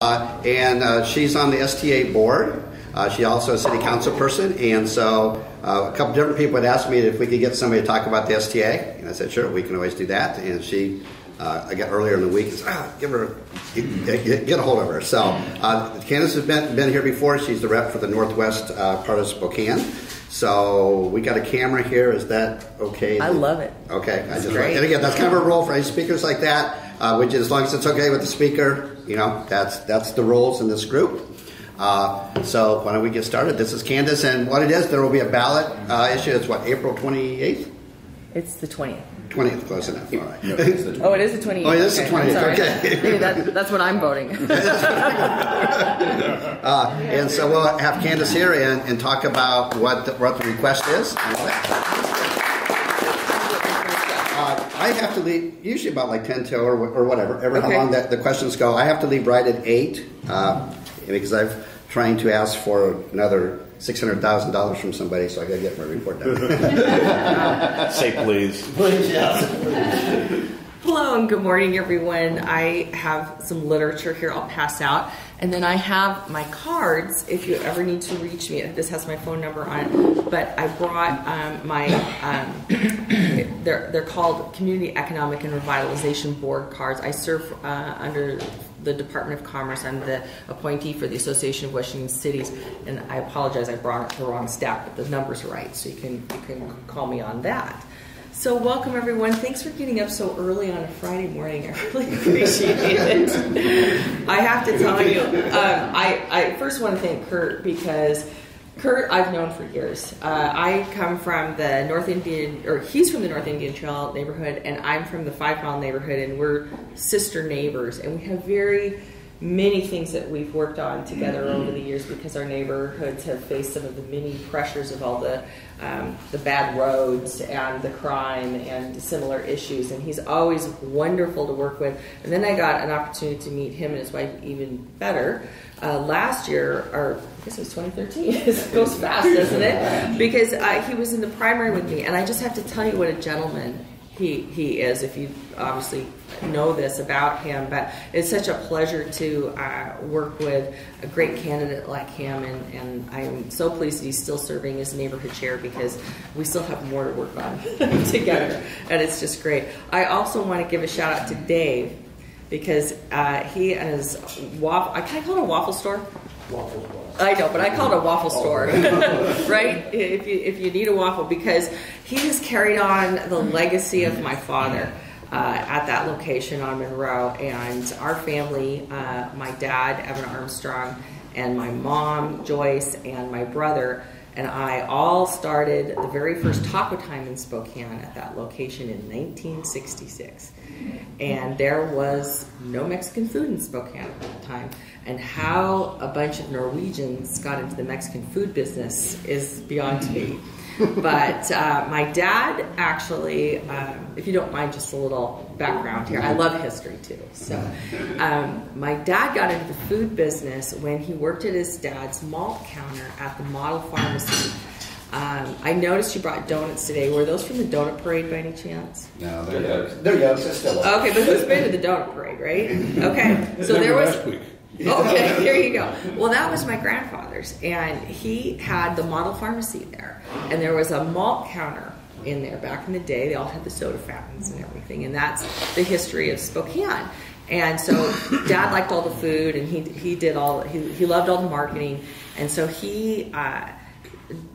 and she's on the STA board. She's also a city council person, and so a couple different people had asked me if we could get somebody to talk about the STA, and I said, sure, we can always do that. And she, I got earlier in the week, said, get a hold of her. So Candace has been here before. She's the rep for the northwest part of Spokane. So we got a camera here. Is that okay? I love it. Okay. And again, that's kind of a rule for any speakers like that, which is as long as it's okay with the speaker, that's the rules in this group. So why don't we get started? This is Candace, and what it is, there will be a ballot issue. It's what, April 28th? It's the 20th. 20th, close enough. All right. No, it is the 20th. Oh, it is the 28th. Oh, it is the 20th. Okay. Maybe that's what I'm voting. And so we'll have Candace here and talk about what the request is. I have to leave usually about like 10 to or whatever, how long the questions go. I have to leave right at 8 because I'm trying to ask for another $600,000 from somebody, so I got to get my report done. Say please. Please, yes. Hello and good morning, everyone. I have some literature here I'll pass out, and then I have my cards if you ever need to reach me. This has my phone number on it, but I brought they're called Community Economic and Revitalization Board cards. I serve under the Department of Commerce. I'm the appointee for the Association of Washington Cities, and I apologize, I brought the wrong stack, but the number's right, so you can call me on that. So welcome everyone. Thanks for getting up so early on a Friday morning. I really appreciate it. I have to tell you, I first want to thank Kurt, because Kurt I've known for years. I come from the North Indian, or he's from the North Indian Trail neighborhood, and I'm from the 5 Mile neighborhood, and we're sister neighbors, and we have very many things that we've worked on together over the years, because our neighborhoods have faced some of the many pressures of all the bad roads and the crime and similar issues, and he's always wonderful to work with. And then I got an opportunity to meet him and his wife even better last year, or I guess it was 2013. It goes fast, doesn't it? Because he was in the primary with me, and I just have to tell you what a gentleman he is, if you obviously know this about him. But it's such a pleasure to work with a great candidate like him, and I'm so pleased that he's still serving as neighborhood chair, because we still have more to work on together, and it's just great. I also want to give a shout out to Dave, because he and his waffle, can I call it a waffle store? Waffle store. I know, but I call it a waffle store, right? If you need a waffle, because he has carried on the legacy of my father at that location on Monroe, and our family, my dad, Evan Armstrong, and my mom, Joyce, and my brother, and I all started the very first taco time in Spokane at that location in 1966. And there was no Mexican food in Spokane at that time. And how a bunch of Norwegians got into the Mexican food business is beyond me. But my dad actually, if you don't mind just a little background here, I love history too. So my dad got into the food business when he worked at his dad's malt counter at the Model Pharmacy. I noticed you brought donuts today. Were those from the donut parade by any chance? No, they're yolks. They're yolks. They're still yolks. Okay, but who's been to the donut parade, right? Okay, so there was... Last week. Okay, there you go. Well, that was my grandfather's, and he had the Model Pharmacy there, and there was a malt counter in there back in the day. They all had the soda fountains and everything, and that's the history of Spokane. And so Dad liked all the food, and he loved all the marketing, and so he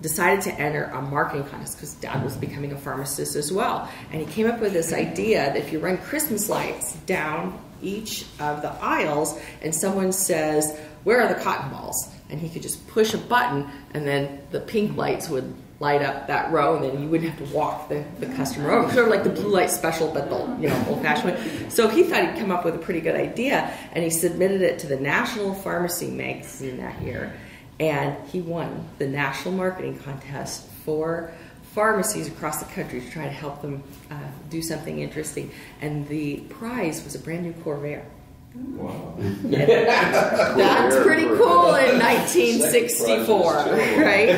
decided to enter a marketing contest, because Dad was becoming a pharmacist as well. And he came up with this idea that if you run Christmas lights down each of the aisles and someone says, "Where are the cotton balls?" and he could just push a button, and then the pink lights would light up that row, and then you wouldn't have to walk the customer over. Sort of like the blue light special, but the old-fashioned way. So he thought he'd come up with a pretty good idea, and he submitted it to the National Pharmacy magazine that year. And he won the national marketing contest for pharmacies across the country to try to help them do something interesting. And the prize was a brand new Corvair. Wow. That's pretty cool in 1964, right?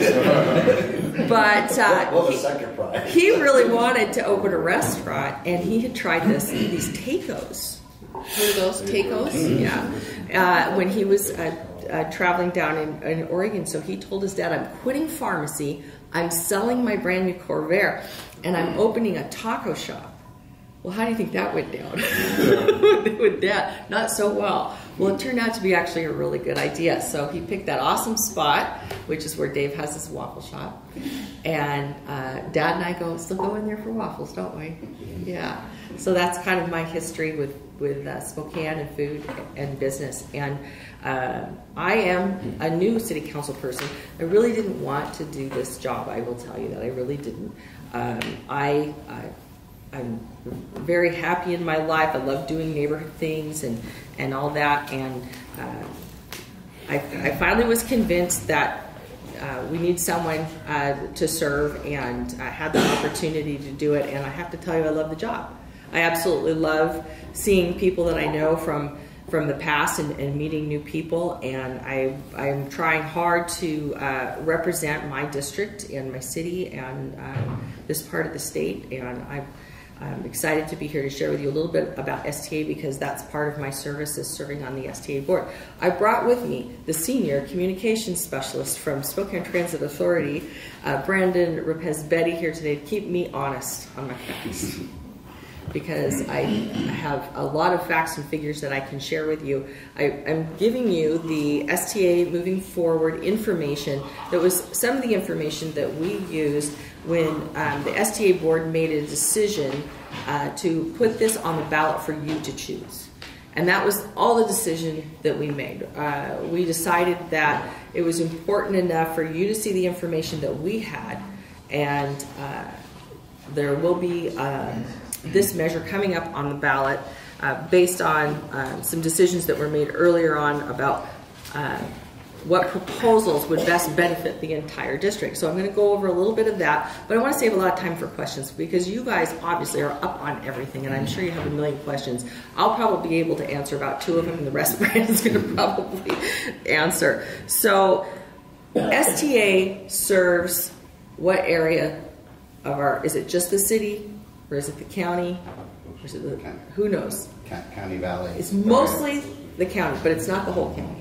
But what was second prize? He really wanted to open a restaurant, and he had tried these tacos. Heard of those tacos? Yeah. when he was traveling down in Oregon. So he told his dad, I'm quitting pharmacy, I'm selling my brand new Corvair, and I'm opening a taco shop. Well, how do you think that went down? With Dad, not so well. Well, it turned out to be actually a really good idea. So he picked that awesome spot, which is where Dave has his waffle shop. And Dad and I still go in there for waffles, don't we? Yeah. So that's kind of my history with Spokane and food and business. And I am a new city council person. I really didn't want to do this job. I will tell you that I really didn't. I'm very happy in my life. I love doing neighborhood things and all that. And I finally was convinced that we need someone to serve, and I had the opportunity to do it. And I have to tell you, I love the job. I absolutely love seeing people that I know from the past and meeting new people. And I'm trying hard to represent my district and my city and this part of the state. And I'm excited to be here to share with you a little bit about STA, because that's part of my service, is serving on the STA board. I brought with me the senior communications specialist from Spokane Transit Authority, Brandon Rapez-Betty, here today to keep me honest on my facts, because I have a lot of facts and figures that I can share with you. I'm giving you the STA moving forward information. That was some of the information that we used when the STA board made a decision to put this on the ballot for you to choose. And that was all the decision that we made. We decided that it was important enough for you to see the information that we had, and there will be this measure coming up on the ballot based on some decisions that were made earlier on about what proposals would best benefit the entire district. So I'm going to go over a little bit of that, but I want to save a lot of time for questions, because you guys obviously are up on everything, and I'm sure you have a million questions. I'll probably be able to answer about 2 of them, and the rest Brandon's going to probably answer. So STA serves what area of is it just the city, or is it the county, or is it the, who knows? County Valley. It's mostly the county, but it's not the whole county.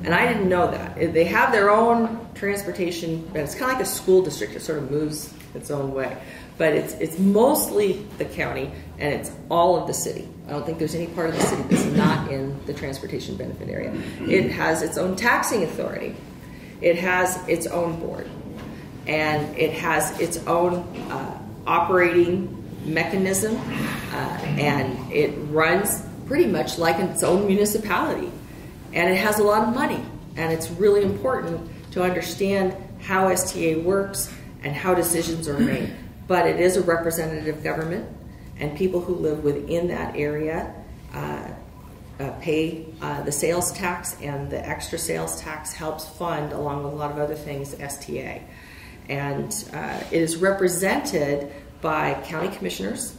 And I didn't know that. They have their own transportation, but it's kind of like a school district. It sort of moves its own way. But it's mostly the county, and it's all of the city. I don't think there's any part of the city that's not in the transportation benefit area. It has its own taxing authority. It has its own board. And it has its own operating mechanism, and it runs pretty much like its own municipality. And it has a lot of money, and it's really important to understand how STA works and how decisions are made. But it is a representative government, and people who live within that area pay the sales tax, and the extra sales tax helps fund, along with a lot of other things, STA. And it is represented by county commissioners.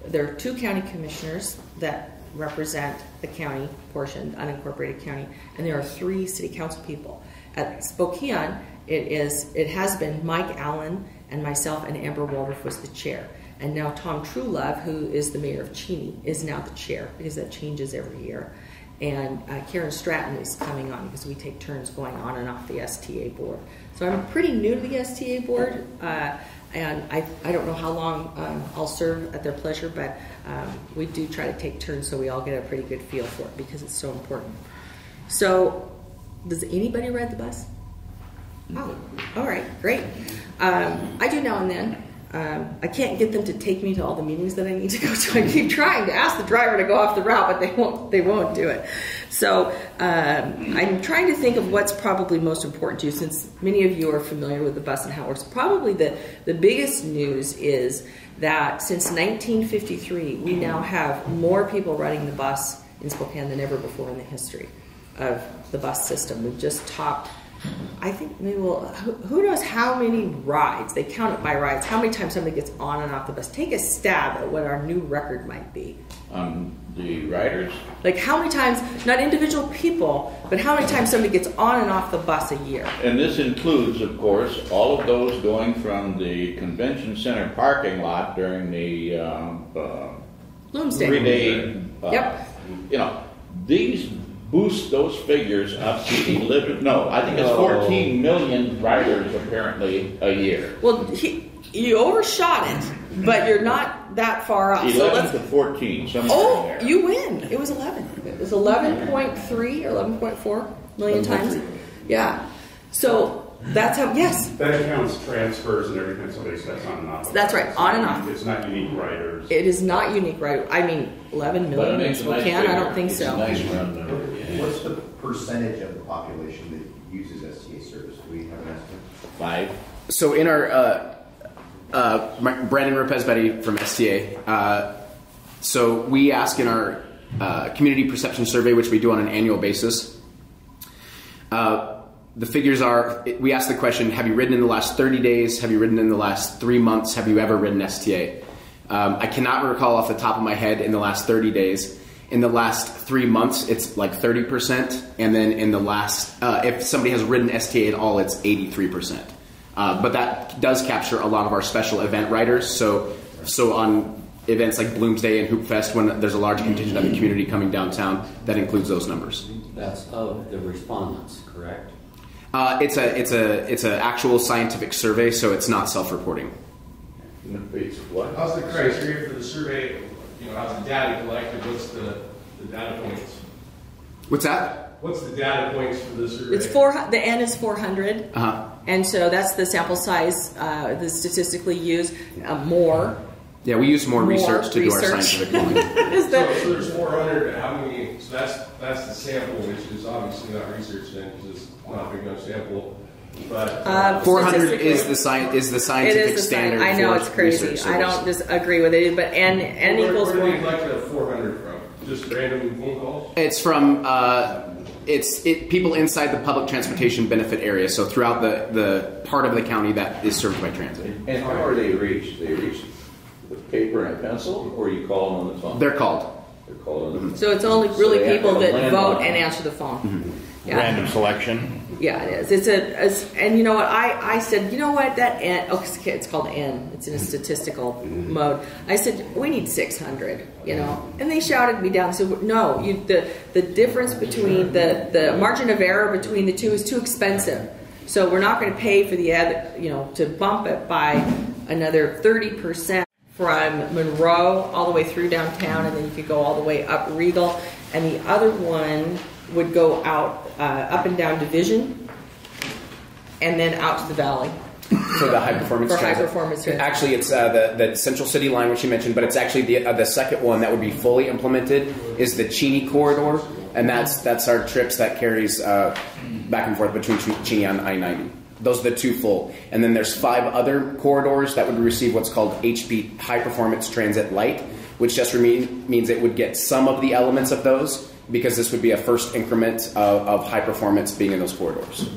There are 2 county commissioners that represent the county portion, the unincorporated county, and there are 3 city council people. At Spokane, it has been Mike Allen and myself, and Amber Waldorf was the chair. And now Tom Truelove, who is the mayor of Cheney, is now the chair, because that changes every year. And Karen Stratton is coming on, because we take turns going on and off the STA board. So I'm pretty new to the STA board, and I don't know how long I'll serve at their pleasure, but we do try to take turns so we all get a pretty good feel for it, because it's so important. So, does anybody ride the bus? Oh, all right, great. I do now and then. I can't get them to take me to all the meetings that I need to go to. I keep trying to ask the driver to go off the route, but they won't do it. So I'm trying to think of what's probably most important to you, since many of you are familiar with the bus and how it works. Probably the biggest news is that since 1953, we now have more people riding the bus in Spokane than ever before in the history of the bus system. We've just topped, I think maybe who knows how many rides, they count it by rides, how many times somebody gets on and off the bus. Take a stab at what our new record might be. The riders? Like how many times, not individual people, but how many times somebody gets on and off the bus a year. And this includes, of course, all of those going from the convention center parking lot during the Bloomsday. 3-day, Yep. you know, these boost those figures up to 11. No, I think it's 14 million riders apparently a year. Well, you overshot it, but you're not that far off. 11 to 14, somewhere in there. You win. It was 11. It was 11.3 or 11.4 million times. Yeah. So that's how. Yes. That counts transfers and everything. Somebody says on and off. That's right. On and off. It's not unique riders. It is not unique rider. I mean, 11 million in Spokane. I don't think it's so. A nice round number. What's the percentage of the population that uses STA service? Do we have an estimate? 5. So in our Brandon Ropez-Betty from STA. So we ask in our community perception survey, which we do on an annual basis. The figures are, we ask the question, have you ridden in the last 30 days? Have you ridden in the last 3 months? Have you ever ridden STA? I cannot recall off the top of my head in the last 30 days. In the last 3 months, it's like 30%. And then in the last, if somebody has ridden STA at all, it's 83%. But that does capture a lot of our special event riders. So on events like Bloomsday and Hoop Fest, when there's a large contingent of the community coming downtown, that includes those numbers. That's of the respondents, correct? It's a actual scientific survey, so it's not self-reporting. It's what? How's the criteria for the survey? You know, how's the data collected? What's the data points? What's that? What's the data points for the survey? It's the N is 400, and so that's the sample size that's statistically used. More. Yeah, we use more research to do our scientific modeling. So there's 400. How many? So that's the sample, which is obviously not research then, because it's not a big enough sample. But 400 is the scientific standard. I know, for it's crazy. research I don't disagree with it, but N equals where do you collect the 400 from? Just random phone calls? It's from people inside the public transportation benefit area. So throughout the part of the county that is served by transit. And how are they reached? They reach with paper and a pencil, or you call them on the phone? They're called. They're called on the phone. So it's only really So they have people to that land vote on. and answer the phone. Mm-hmm. Yeah. Random selection. Yeah, it is. And you know what? I said, you know what? That N. Oh, it's called N. It's in a statistical mode. I said we need 600. You know, and they shouted me down. So no, the difference between the margin of error between the two is too expensive. So we're not going to pay for the other. You know, to bump it by another 30% from Monroe all the way through downtown, and then you could go all the way up Regal, and the other one would go out up and down Division, and then out to the valley. For the high performance For transit. high performance transit. Actually, it's the Central City line, which you mentioned, but it's actually the second one that would be fully implemented is the Cheney corridor, and that's our trips that carries back and forth between Cheney and I-90. Those are the two full. And then there's 5 other corridors that would receive what's called HP High Performance Transit Light, which just means it would get some of the elements of those, because this would be a first increment of high performance being in those corridors.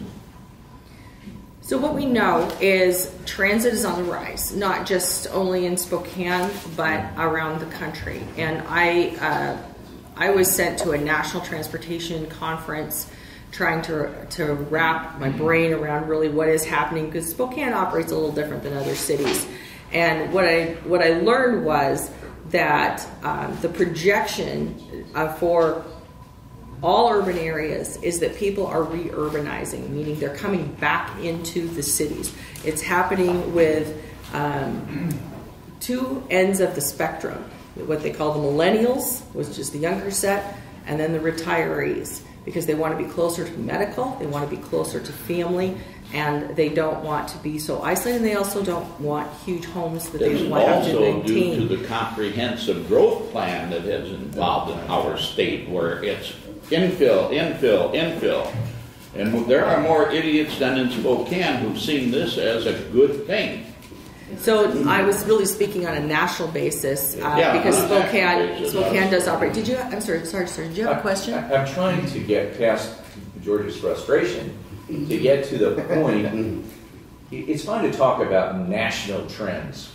So what we know is transit is on the rise, not just only in Spokane, but around the country. And I was sent to a national transportation conference trying to wrap my brain around really what is happening, because Spokane operates a little different than other cities. And what I learned was that the projection for all urban areas is that people are re-urbanizing, meaning they're coming back into the cities. It's happening with two ends of the spectrum, what they call the millennials, which is the younger set, and then the retirees, because they want to be closer to medical, they want to be closer to family, and they don't want to be so isolated, and they also don't want huge homes that This they is want to have to also maintain. due to the comprehensive growth plan that is involved in our state, where it's infill. And there are more idiots than in Spokane who've seen this as a good thing. So I was really speaking on a national basis because on a national basis. Spokane does operate. Did you? I'm sorry. Did you have a question? I'm trying to get past George's frustration to get to the point. It's fine to talk about national trends.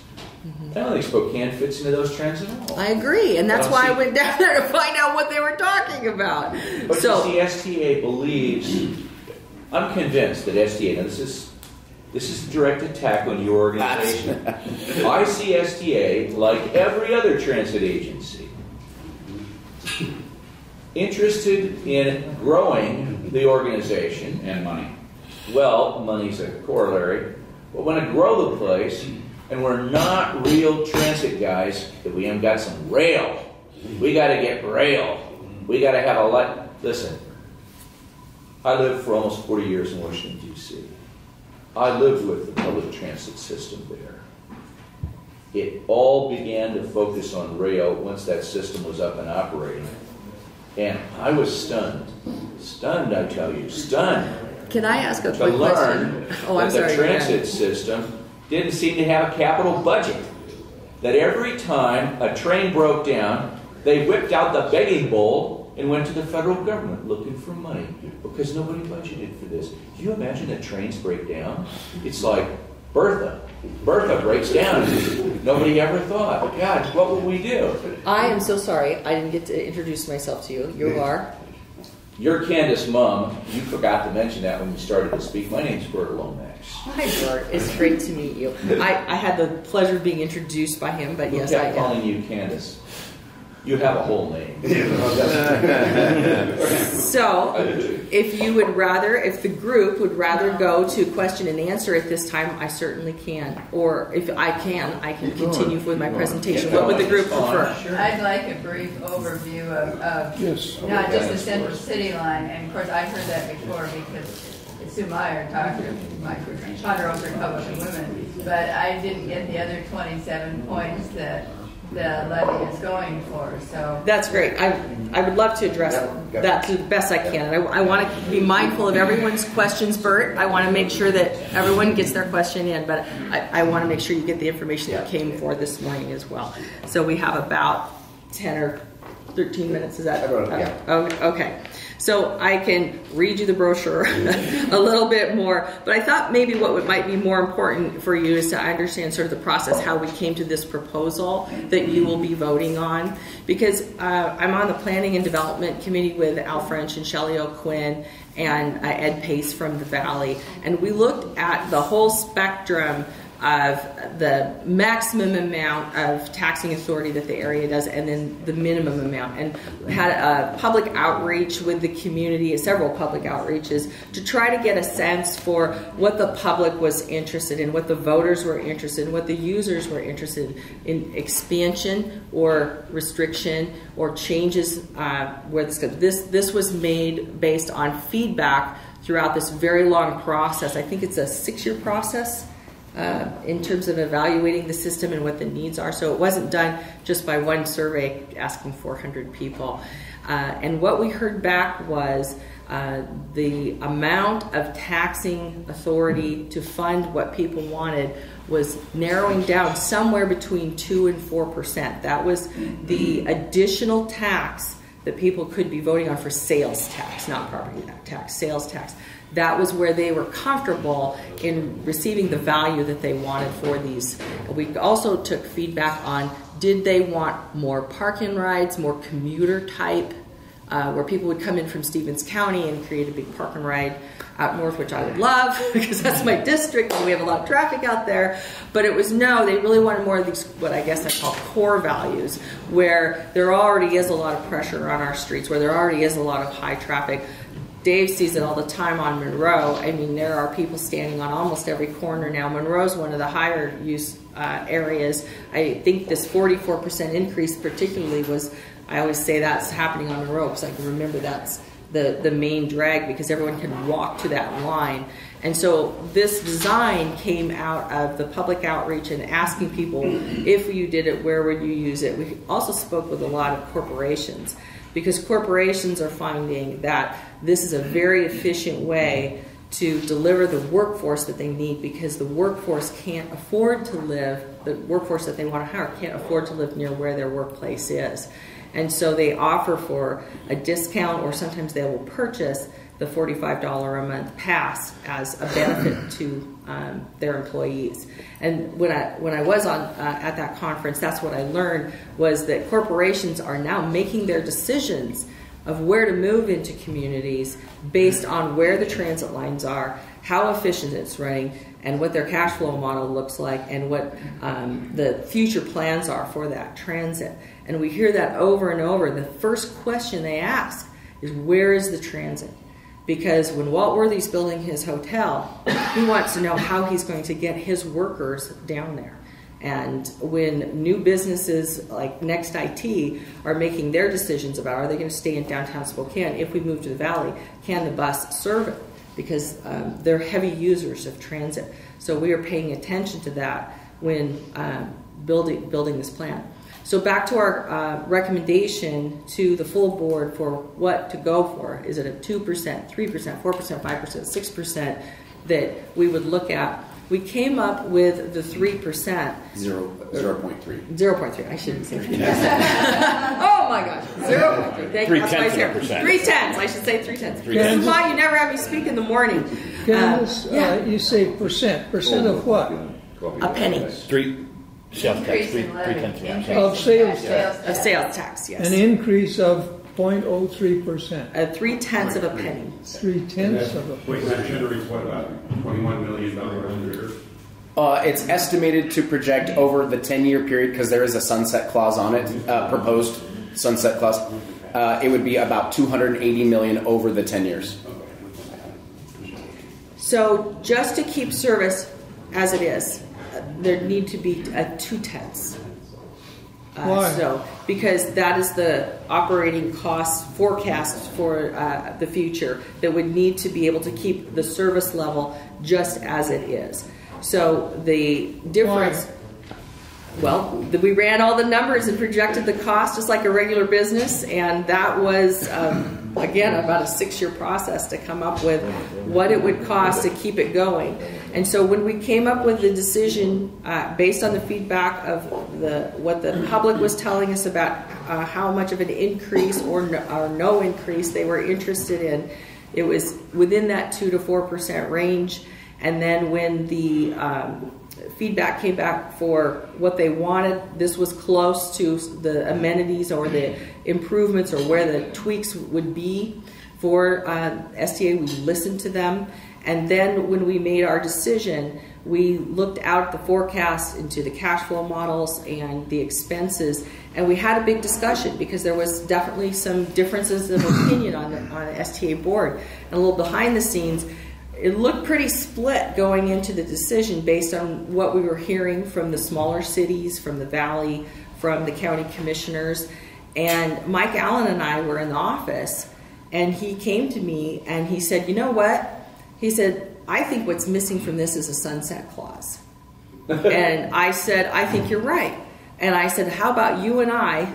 I don't think Spokane fits into those trends at all. I agree, and that's why I went down there to find out what they were talking about. But So you see, STA believes. I'm convinced that STA. Now this is a direct attack on your organization. I see STA like every other transit agency interested in growing the organization. And money. Well, money's a corollary. But want to grow the place, and we're not real transit guys if we haven't got some rail. We got to get rail. We got to have a lot. Listen, I lived for almost 40 years in Washington, D.C. I lived with the public transit system there. It all began to focus on rail once that system was up and operating. And I was stunned. Stunned, I tell you. Stunned. Can I ask a To quick learn question? Oh, I'm that sorry. the transit system didn't seem to have a capital budget. That every time a train broke down, they whipped out the begging bowl and went to the federal government looking for money because nobody budgeted for this. Can you imagine that trains break down? It's like Bertha. Bertha breaks down. Nobody ever thought, God, what will we do? I am so sorry. I didn't get to introduce myself to you. You are? You're Candace Mumm. You forgot to mention that when you started to speak. My name's Bert Lomax. Hi, Bert. It's great to meet you. I had the pleasure of being introduced by him, but yes, Who I kept am. calling you Candace? You have a whole name. So, if the group would rather go to question and answer at this time, I certainly can. Or if I can continue with my presentation. What would the group prefer? I'd like a brief overview of not just the Central City line. And of course, I've heard that before because Sue Meyer talked to my Ponderosa Republican Women. But I didn't get the other 27 points that the levy is going for. So That's great. I would love to address that to the best I can. And I want to be mindful of everyone's questions, Bert. I want to make sure that everyone gets their question in, but I want to make sure you get the information that came for this morning as well. So we have about 10 or 13 minutes. Is that? Okay. So I can read you the brochure a little bit more, but I thought maybe what might be more important for you is to understand sort of the process, how we came to this proposal that you will be voting on. Because I'm on the Planning and Development Committee with Al French and Shelley O'Quinn and Ed Pace from the Valley. And we looked at the whole spectrum of the maximum amount of taxing authority that the area does and then the minimum amount, and had a public outreach with the community, several public outreaches, to try to get a sense for what the public was interested in, what the voters were interested in, what the users were interested in expansion or restriction or changes where this was made based on feedback throughout this very long process. I think it's a 6-year process in terms of evaluating the system and what the needs are. So it wasn't done just by one survey asking 400 people. And what we heard back was the amount of taxing authority to fund what people wanted was narrowing down somewhere between 2 and 4%. That was the additional tax that people could be voting on for sales tax, not property tax, sales tax. That was where they were comfortable in receiving the value that they wanted for these. We also took feedback on, did they want more park-in rides, more commuter type, where people would come in from Stevens County and create a big park and ride out north, which I would love because that's my district and we have a lot of traffic out there. But it was no, they really wanted more of these, what I guess I call core values, where there already is a lot of pressure on our streets, where there already is a lot of high traffic. Dave sees it all the time on Monroe. I mean, there are people standing on almost every corner now. Monroe's one of the higher use areas. I think this 44% increase particularly was, I always say that's happening on Monroe because I can remember that's the main drag because everyone can walk to that line. And so this design came out of the public outreach and asking people, if you did it, where would you use it? We also spoke with a lot of corporations, because corporations are finding that this is a very efficient way to deliver the workforce that they need, because the workforce can't afford to live, the workforce that they want to hire can't afford to live near where their workplace is. And so they offer for a discount, or sometimes they will purchase the $45 a month pass as a benefit to their employees. And when I was on at that conference, that's what I learned, was that corporations are now making their decisions of where to move into communities based on where the transit lines are, how efficient it's running, and what their cash flow model looks like, and what the future plans are for that transit. And we hear that over and over. The first question they ask is, where is the transit? Because when Walt Worthy's building his hotel, he wants to know how he's going to get his workers down there. And when new businesses like Next IT are making their decisions about, are they going to stay in downtown Spokane? If we move to the Valley, can the bus serve it? Because they're heavy users of transit. So we are paying attention to that when building this plan. So back to our recommendation to the full board for what to go for. Is it a 2%, 3%, 4%, 5%, 6% that we would look at? We came up with the 3%. 0.3. 0.3. I shouldn't say 3%. Oh my gosh. 0.3. Thank you. 0.3%. 3 tenths. I should say 3 tenths. This is why you never have me speak in the morning. Candace, you say percent. Percent of what? A penny. 3 sales tax, 3/10%. Of sales tax. Of sales tax, yes. An increase of 0.03%. 3/10 of a penny. 3/10 of a Wait, that generates what, about $21 million a year? It's estimated to project over the 10-year period, because there is a sunset clause on it, proposed sunset clause. It would be about $280 million over the 10 years. So just to keep service as it is, there need to be a 2/10. Why? So, because that is the operating cost forecast for the future that would need to be able to keep the service level just as it is. So the difference, well, we ran all the numbers and projected the cost just like a regular business, and that was, again, about a 6-year process to come up with what it would cost to keep it going. And so when we came up with the decision based on the feedback of what the public was telling us about how much of an increase or no increase they were interested in, it was within that 2 to 4% range. And then when the feedback came back for what they wanted, this was close to the amenities or the improvements or where the tweaks would be for STA. We listened to them. And then when we made our decision, we looked out at the forecast into the cash flow models and the expenses, and we had a big discussion because there was definitely some differences of opinion on the STA board. And a little behind the scenes, it looked pretty split going into the decision based on what we were hearing from the smaller cities, from the Valley, from the county commissioners. And Mike Allen and I were in the office, and he came to me and he said, you know what? He said, I think what's missing from this is a sunset clause. And I said, I think you're right. And I said, how about you and I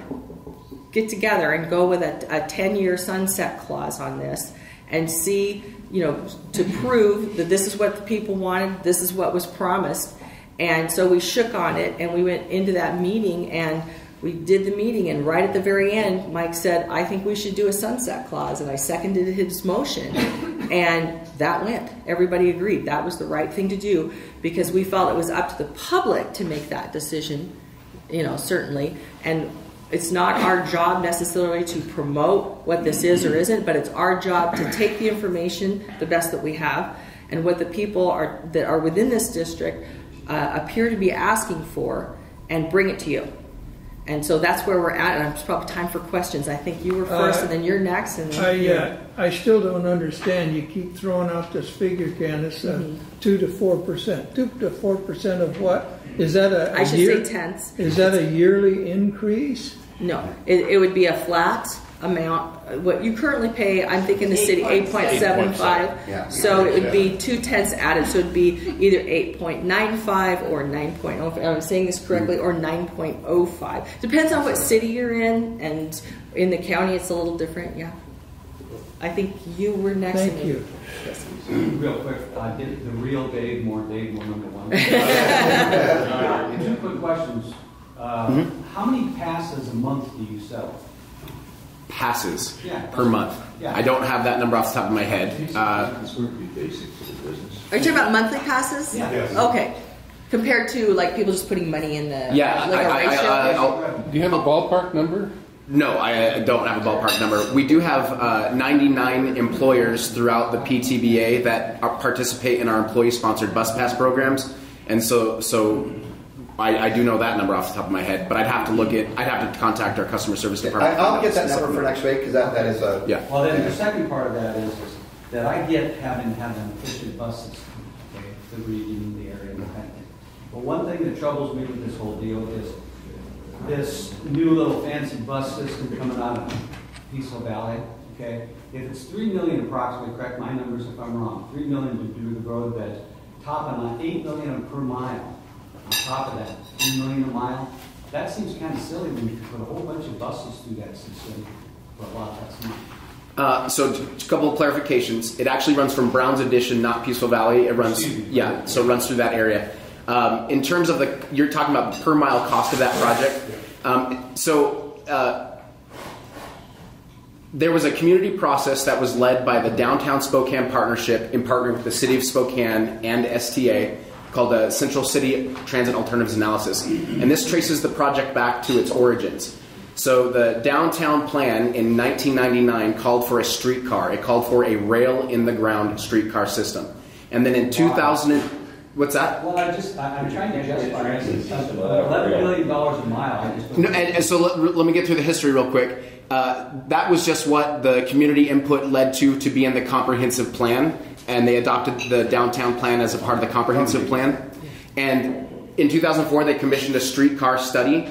get together and go with a 10-year sunset clause on this and see, to prove that this is what the people wanted, this is what was promised. And so we shook on it, and we went into that meeting, and we did the meeting, and right at the very end, Mike said, I think we should do a sunset clause, and I seconded his motion, and that went. Everybody agreed that was the right thing to do, because we felt it was up to the public to make that decision, certainly, and it's not our job necessarily to promote what this is or isn't, but it's our job to take the information, the best that we have, and what the people that are within this district appear to be asking for, and bring it to you. And so that's where we're at, and it's probably time for questions. I think you were first, and then you're next. And then I still don't understand. You keep throwing out this figure, Candace, 2 to 4%. 2 to 4% of what? Is that I should say tenths. Is that a yearly increase? No, it would be a flat amount. What you currently pay, I'm thinking the city 8.75. Yeah. So it would be 2/10 added. So it'd be either 8.95 or 9.05. I'm saying this correctly, or 9.05. Depends on what city you're in, and in the county it's a little different. Yeah. I think you were next. Thank you. Yes. Real quick, did the real Dave more number one? 2 quick questions. How many passes a month do you sell? Passes Yeah. per month. Yeah. I don't have that number off the top of my head. Are you talking about monthly passes? Yeah. Yes. Okay. Compared to like people just putting money in the Yeah, like a ratio? Do you have a ballpark number? No, I don't have a ballpark number. We do have 99 employers throughout the PTBA that participate in our employee-sponsored bus pass programs, and so I do know that number off the top of my head, but I'd have to contact our customer service department. I'll get that number for next week because that is a yeah. Well, then the second part of that is that I get having an efficient bus system, okay, to reading the area and that kind of thing. But one thing that troubles me with this whole deal is this new little fancy bus system coming out of Peaceful Valley, okay? If it's $3 million approximately, correct my numbers if I'm wrong, $3 million to do the road bed, topping on $8 million per mile. On top of that, $3 million a mile. That seems kind of silly when you put a whole bunch of buses through that system for a lot less money. So a couple of clarifications. It actually runs from Brown's Addition, not Peaceful Valley. It runs, so it runs through that area. In terms of you're talking about the per mile cost of that project. There was a community process that was led by the Downtown Spokane Partnership in partnering with the City of Spokane and STA called the Central City Transit Alternatives Analysis. And this traces the project back to its origins. So the downtown plan in 1999 called for a streetcar. It called for a rail-in-the-ground streetcar system. And then in 2000... What's that? Well, I'm trying to justify it. $11 million a mile. So let me get through the history real quick. That was just what the community input led to be in the comprehensive plan, and they adopted the downtown plan as a part of the comprehensive plan. And in 2004, they commissioned a streetcar study,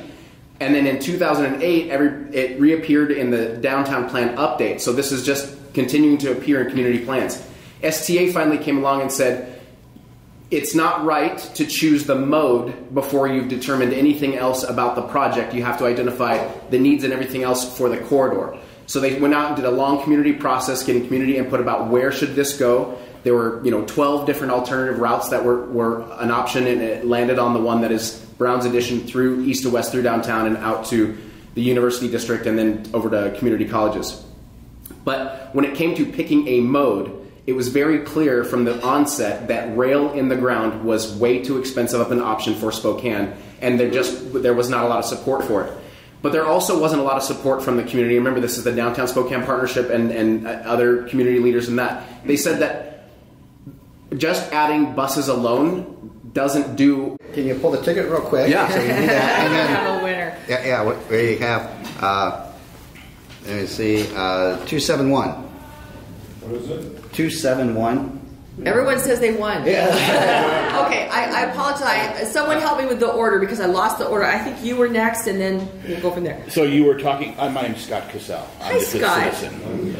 and then in 2008, it reappeared in the downtown plan update. So this is just continuing to appear in community plans. STA finally came along and said, it's not right to choose the mode before you've determined anything else about the project. You have to identify the needs and everything else for the corridor. So they went out and did a long community process, getting community input about where should this go. There were 12 different alternative routes that were an option, and it landed on the one that is Brown's Addition through east to west through downtown and out to the University District and then over to community colleges. But when it came to picking a mode, it was very clear from the onset that rail in the ground was way too expensive of an option for Spokane, and there was not a lot of support for it. But there also wasn't a lot of support from the community. Remember, this is the Downtown Spokane Partnership and other community leaders in that. They said that just adding buses alone doesn't do... Can you pull the ticket real quick? Yeah. So you do that. And then, have a winner. Yeah, where you have, let me see, 271. What is it? 271. Everyone says they won. Yeah. Okay, I apologize. Someone help me with the order because I lost the order. I think you were next, and then we'll go from there. So you were talking. My name's Scott Cassell. I'm Hi, just Scott. a citizen.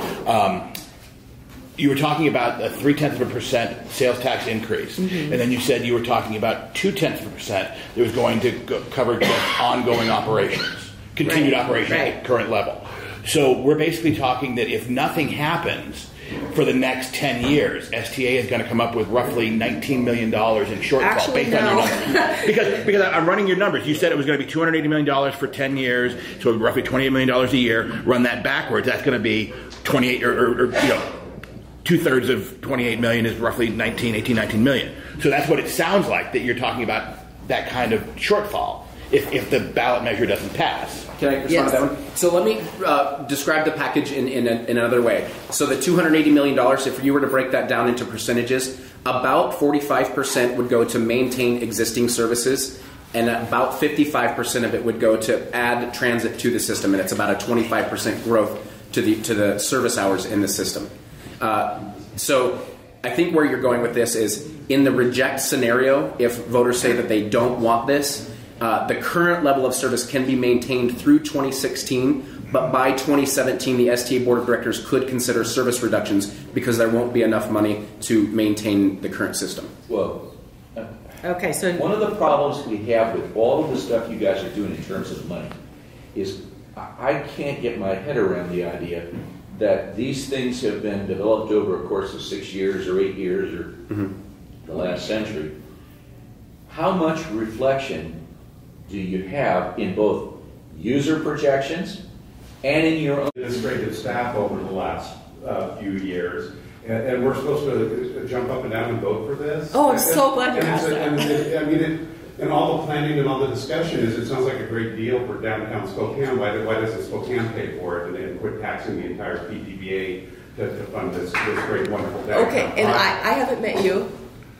You were talking about a 0.3% sales tax increase, and then you said you were talking about 0.2% that was going to cover just ongoing operations, continued operations at the current level. So we're basically talking that if nothing happens for the next 10 years, STA is going to come up with roughly $19 million in shortfall. Actually, based on no. your numbers. because I'm running your numbers. You said it was going to be $280 million for 10 years, so roughly $28 million a year. Run that backwards, that's going to be 28 or two-thirds of 28 million is roughly 19 million. So that's what it sounds like that you're talking about, that kind of shortfall if the ballot measure doesn't pass. Can I respond to that one? So let me describe the package in another way. So the $280 million, if you were to break that down into percentages, about 45% would go to maintain existing services, and about 55% of it would go to add transit to the system, and it's about a 25% growth to the service hours in the system. So I think where you're going with this is, in the reject scenario, if voters say that they don't want this, the current level of service can be maintained through 2016, but by 2017, the STA Board of Directors could consider service reductions because there won't be enough money to maintain the current system. Well, Okay, so one of the problems we have with all of the stuff you guys are doing in terms of money is I can't get my head around the idea that these things have been developed over a course of 6 years or 8 years or the last century. How much reflection do you have in both user projections and in your own Administrative staff over the last few years, and we're supposed to jump up and down and vote for this. Oh, I'm so glad you asked that. And all the planning and all the discussion it sounds like a great deal for downtown Spokane. Why doesn't Spokane pay for it and quit taxing the entire PTBA to fund this great, wonderful downtown okay, and I haven't met you.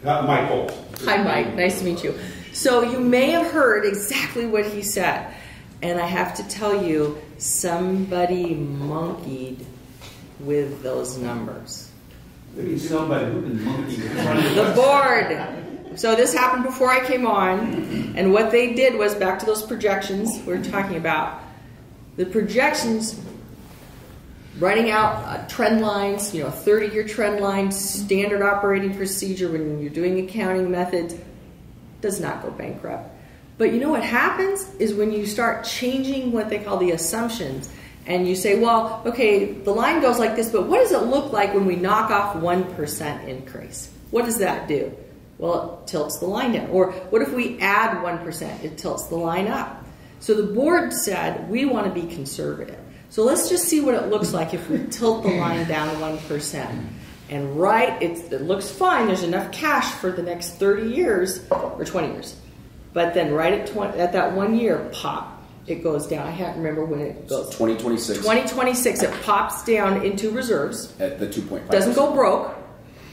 Michael. Hi, Mike. Nice to meet you. So you may have heard exactly what he said. And I have to tell you, somebody monkeyed with those numbers. Somebody who can monkey with The board. So this happened before I came on. And what they did was, back to those projections we were talking about. The projections, writing out trend lines, 30-year trend lines, standard operating procedure when you're doing accounting methods, does not go bankrupt. But you know what happens is when you start changing what they call the assumptions, and you say, well, okay, the line goes like this, but what does it look like when we knock off 1% increase? What does that do? Well, it tilts the line down. Or what if we add 1%? It tilts the line up. So the board said, we want to be conservative. So let's just see what it looks like if we tilt the line down 1%. And it looks fine. There's enough cash for the next 30 years or 20 years. But then at that 1 year, pop, it goes down. I can't remember when it goes. 2026. 2026, it pops down into reserves. At the 2.5%. Doesn't go broke,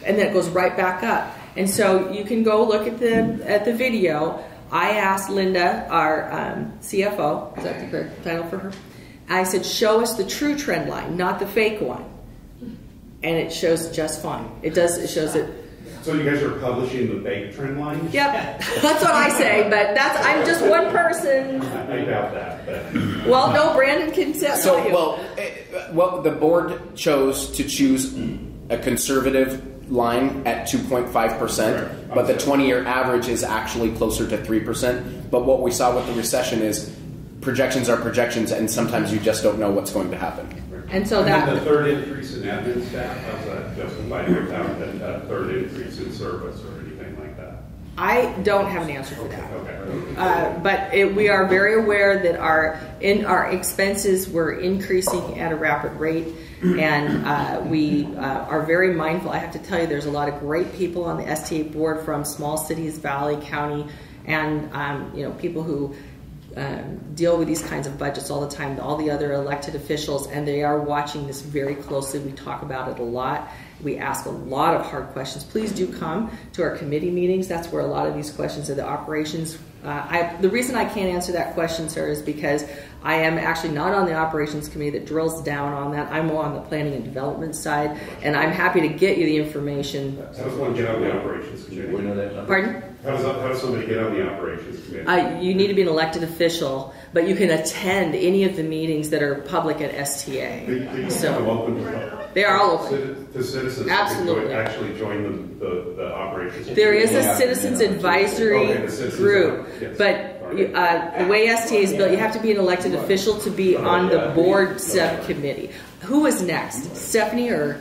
and then it goes right back up. And so you can go look at the video. I asked Linda, our CFO, is that the correct title for her? I said, show us the true trend line, not the fake one. And it shows just fine. It shows it. So you guys are publishing the fake trend line? Yep, that's what I say, but I'm just one person. I doubt that. But. Well, no, Brandon can tell you. Well, the board chose to choose a conservative line at 2.5%, but the 20-year average is actually closer to 3%. But what we saw with the recession is projections are projections, and sometimes you just don't know what's going to happen. And so that the third increase in admin staff, how's that justified without that third increase in service or anything like that? I don't have an answer for that. Okay. But we are very aware that our expenses were increasing at a rapid rate, and we are very mindful. I have to tell you, there's a lot of great people on the STA board from small cities, Valley County, and people who deal with these kinds of budgets all the time, all the other elected officials, and they are watching this very closely. We talk about it a lot. We ask a lot of hard questions. Please do come to our committee meetings. That's where a lot of these questions are the operations. The reason I can't answer that question, sir, is because I am actually not on the operations committee that drills down on that. I'm more on the planning and development side, and I'm happy to get you the information. How does one get on the operations committee? Pardon? How does somebody get on the operations committee? You need to be an elected official, but you can attend any of the meetings that are public at STA. They are all open to citizens. Absolutely. Actually join the operations. There is a citizens advisory group, but the way STA is built, you have to be an elected official to be on the board subcommittee. Who is next? Stephanie or?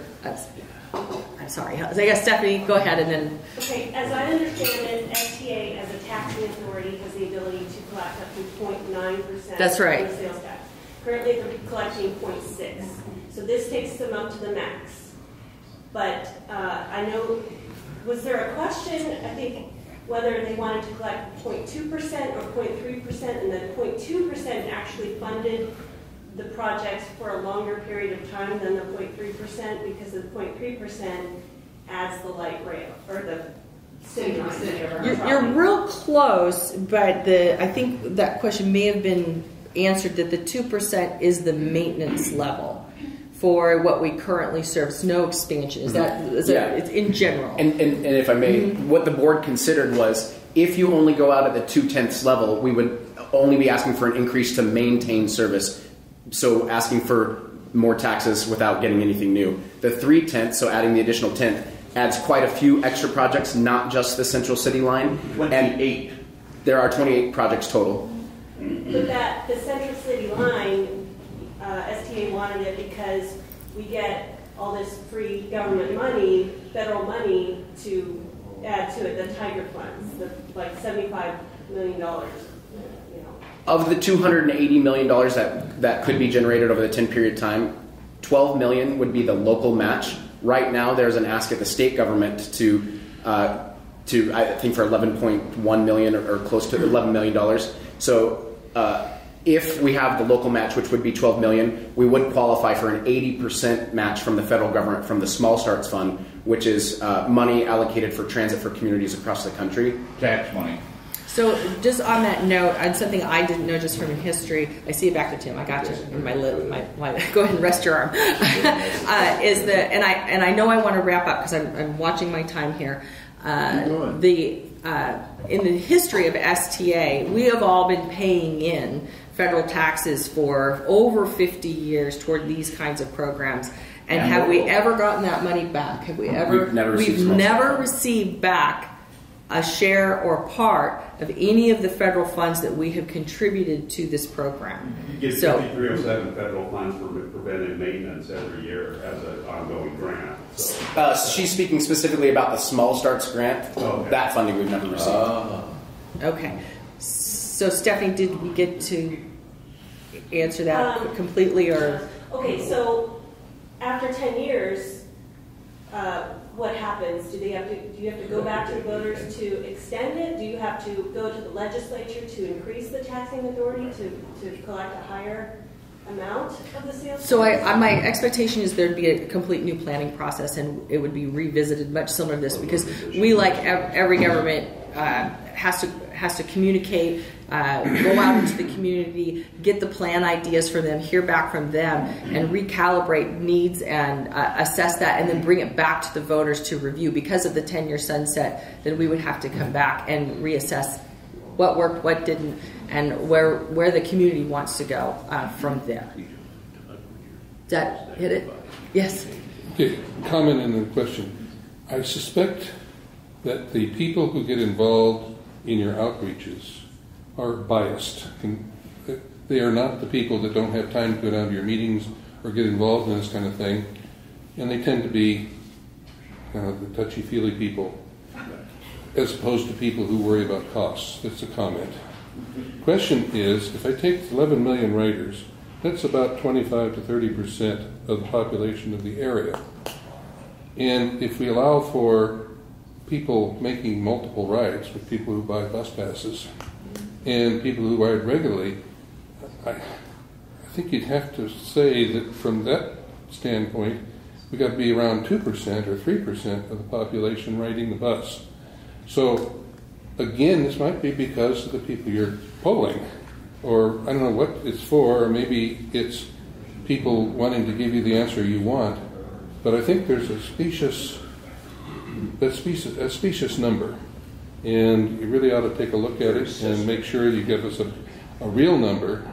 I'm sorry. I guess Stephanie, go ahead and then. Okay, as I understand it, STA as a taxing authority has the ability to collect up to 0.9%. That's right. Of the sales tax. Currently, they're collecting 0.6. So this takes them up to the max. But I know, was there a question, I think, whether they wanted to collect 0.2% or 0.3%, and that 0.2% actually funded the projects for a longer period of time than the 0.3%, because the 0.3% adds the light rail, or the city line. You're real close, but I think that question may have been answered that the 2% is the maintenance level for what we currently serve. It's no expansion. It's in general. And if I may, what the board considered was, if you only go out at the 0.2 level, we would only be asking for an increase to maintain service. So asking for more taxes without getting anything new. The 0.3, so adding the additional 10th, adds quite a few extra projects, not just the Central City line. 28. There are 28 projects total. But the Central City line, STA wanted it because we get all this free government money, federal money, to add to it, the Tiger funds, like $75 million. Of the $280 million that could be generated over the 10 period time, $12 million would be the local match. Right now, there's an ask at the state government to I think for 11.1 million or close to $11 million. So if we have the local match, which would be 12 million, we would qualify for an 80% match from the federal government from the Small Starts Fund, which is money allocated for transit for communities across the country. Tax money. So just on that note, on something I didn't know just from history, I see it back to Tim. I got you in my lip. Go ahead and rest your arm. And I know I want to wrap up because I'm watching my time here. In the history of STA, we have all been paying in federal taxes for over 50 years toward these kinds of programs. And have we ever gotten that money back? Have we ever? We've never received back a share or part of any of the federal funds that we have contributed to this program. You get 5307 federal funds for preventive maintenance every year as an ongoing grant. So. She's speaking specifically about the Small Starts grant. Okay. That funding we've never received. Okay. So Stephanie, did we get to answer that completely, or? Okay, so after 10 years, what happens? Do you have to go back to the voters to extend it? Do you have to go to the legislature to increase the taxing authority to collect a higher amount of the sales? So my expectation is there'd be a complete new planning process, and it would be revisited much similar to this, because we, like every government, has to communicate, go out into the community, get the plan ideas from them, hear back from them, and recalibrate needs and assess that, and then bring it back to the voters to review. Because of the 10-year sunset, then we would have to come back and reassess what worked, what didn't, and where the community wants to go from there. Does that hit it? Yes. Okay, comment and a question. I suspect that the people who get involved in your outreaches are biased. They are not the people that don't have time to go down to your meetings or get involved in this kind of thing, and they tend to be kind of the touchy-feely people, as opposed to people who worry about costs. That's a comment. Question is, if I take 11 million writers, that's about 25 to 30% of the population of the area. And if we allow for people making multiple rides, with people who buy bus passes and people who ride regularly, I think you'd have to say that from that standpoint, we've got to be around 2% or 3% of the population riding the bus. So, again, this might be because of the people you're polling, or I don't know what it's for, or maybe it's people wanting to give you the answer you want, but I think there's a specious number, and you really ought to take a look at it and make sure you give us a real number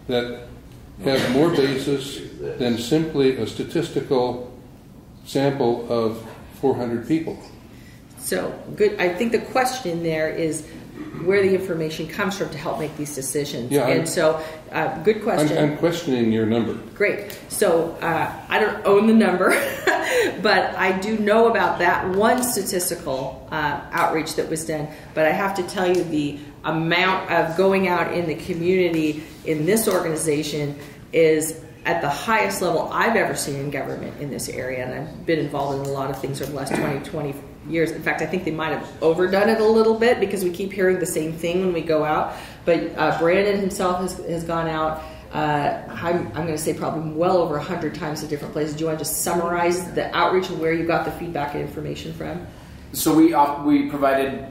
that has more basis than simply a statistical sample of 400 people. So, good. I think the question there is where the information comes from to help make these decisions. Yeah, and so, good question. I'm questioning your number. Great. So, I don't own the number, but I do know about that one statistical outreach that was done. But I have to tell you, the amount of going out in the community in this organization is at the highest level I've ever seen in government in this area. And I've been involved in a lot of things over the last 20 years. In fact, I think they might have overdone it a little bit because we keep hearing the same thing when we go out. But Brandon himself has gone out, I'm going to say probably well over 100 times to different places. Do you want to just summarize the outreach and where you got the feedback and information from? So we provided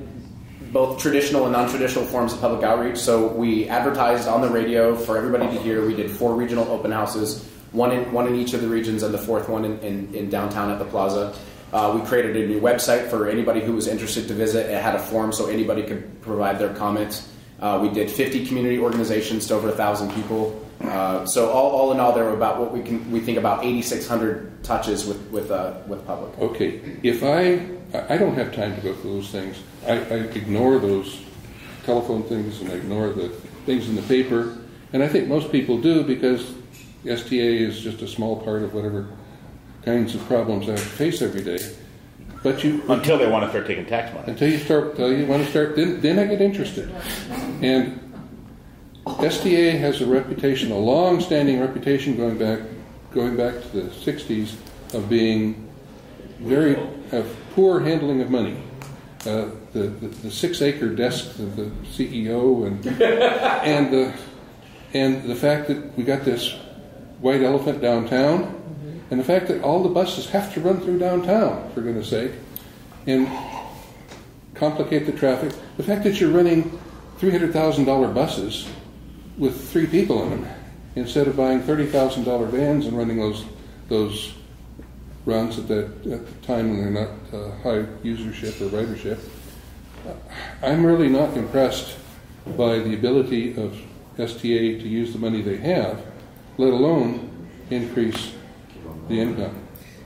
both traditional and non-traditional forms of public outreach. So we advertised on the radio for everybody to hear. We did 4 regional open houses, one in each of the regions, and the 4th one in downtown at the plaza. We created a new website for anybody who was interested to visit. It had a form so anybody could provide their comments. We did 50 community organizations to over 1,000 people. So all in all, there were about we think about 8,600 touches with public. Okay, if I don't have time to go through those things. I ignore those telephone things and I ignore the things in the paper, and I think most people do because STA is just a small part of whatever kinds of problems I face every day. But until they want to start taking tax money. Until you want to start, then I get interested. And STA has a reputation, a long-standing reputation going back to the 60s of being very poor handling of money. The 6-acre desk of the CEO and the fact that we got this white elephant downtown, and the fact that all the buses have to run through downtown, for goodness sake. And complicate the traffic. The fact that you're running $300,000 buses with 3 people in them, instead of buying $30,000 vans and running those runs at the time when they're not high usership or ridership. I'm really not impressed by the ability of STA to use the money they have, let alone increase the income.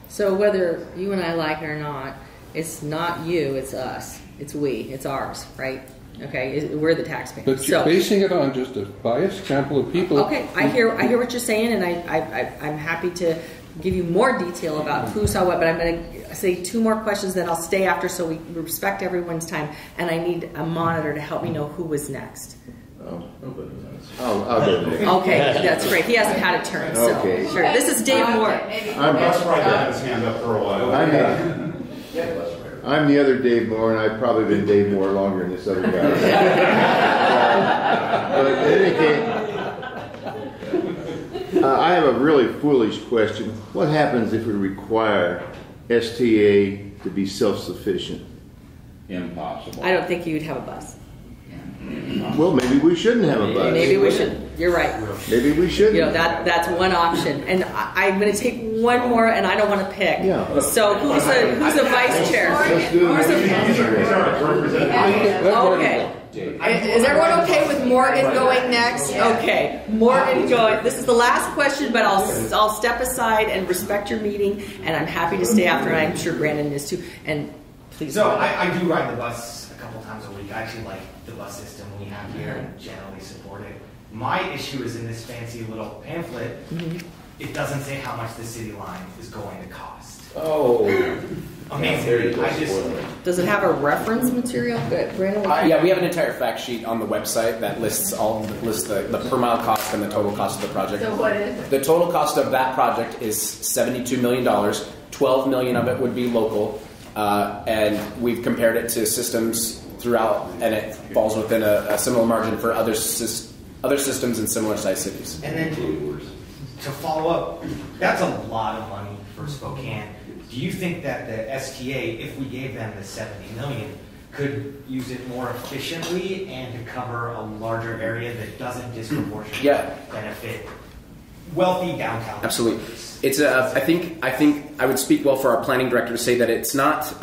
So whether you and I like it or not, it's not you, it's us. It's we, it's ours, right? Okay, we're the taxpayers. But you're basing it on just a biased sample of people. Okay, I hear what you're saying, and I'm happy to give you more detail about who saw what, but I'm going to say 2 more questions, then I'll stay after so we respect everyone's time, and I need a monitor to help me know who was next. I'll go next. Okay, that's great. He hasn't had a turn, so okay. Sure. This is Dave Moore. That's right. Had his hand up for a while. I'm the other Dave Moore, and I've probably been Dave Moore longer than this other guy. But in any case, I have a really foolish question. What happens if we require STA to be self-sufficient? Impossible. I don't think you'd have a bus. Well, maybe we shouldn't have a bus. Maybe we should. You're right. Maybe we shouldn't. You know, that's one option. And I'm going to take one more, and I don't want to pick. Yeah. So who's the vice chair? Let's do it. Okay. Is everyone okay with Morgan going next? Okay, Morgan going. This is the last question, but I'll step aside and respect your meeting, and I'm happy to stay after, and I'm sure Brandon is too. And please. So I do ride the bus a couple times a week. I actually like the bus system we have here and generally support it. My issue is in this fancy little pamphlet, it doesn't say how much the city line is going to cost. Oh. Amazing. Does it have a reference material? Good. Brandon? Yeah, we have an entire fact sheet on the website that lists the per mile cost and the total cost of the project. So what is it? The total cost of that project is $72 million. $12 million of it would be local, and we've compared it to systems throughout, and it falls within a similar margin for other systems in similar sized cities. And then to follow up, that's a lot of money for Spokane. Do you think that the STA, if we gave them the $70 million, could use it more efficiently and to cover a larger area that doesn't disproportionately benefit wealthy downtown? Absolutely. It's I think I would speak well for our planning director to say that it's not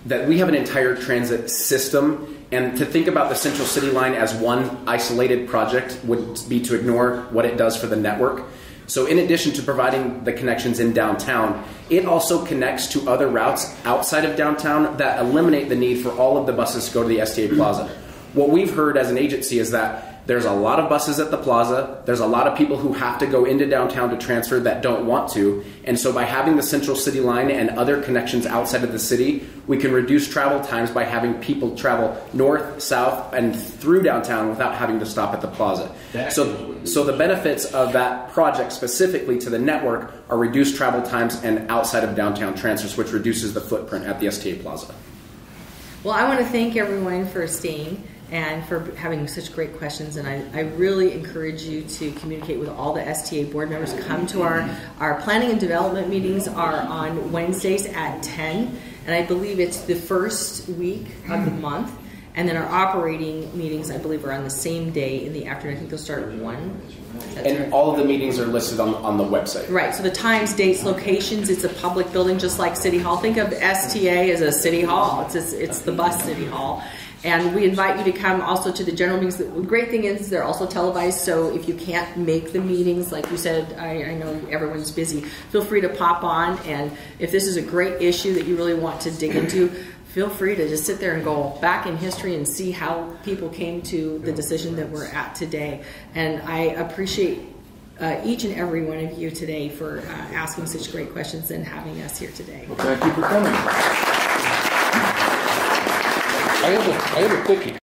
that we have an entire transit system, and to think about the Central City Line as one isolated project would be to ignore what it does for the network. So in addition to providing the connections in downtown, it also connects to other routes outside of downtown that eliminate the need for all of the buses to go to the STA Plaza. What we've heard as an agency is that there's a lot of buses at the plaza. There's a lot of people who have to go into downtown to transfer that don't want to. And so by having the Central City Line and other connections outside of the city, we can reduce travel times by having people travel north, south, and through downtown without having to stop at the plaza. So the benefits of that project specifically to the network are reduced travel times and outside of downtown transfers, which reduces the footprint at the STA Plaza. Well, I want to thank everyone for staying and for having such great questions, and I really encourage you to communicate with all the STA board members. Come to our planning and development meetings are on Wednesdays at 10, and I believe it's the first week of the month, and then our operating meetings I believe are on the same day in the afternoon. I think they'll start at 1. And all of the meetings are listed on the website. Right, so the times, dates, locations, it's a public building just like City Hall. Think of STA as a city hall. It's the bus City Hall. And we invite you to come also to the general meetings. The great thing is they're also televised, so if you can't make the meetings, like you said, I know everyone's busy, feel free to pop on. And if this is a great issue that you really want to dig into, feel free to just sit there and go back in history and see how people came to the decision that we're at today. And I appreciate each and every one of you today for asking such great questions and having us here today. Well, thank you for coming. I have a quickie.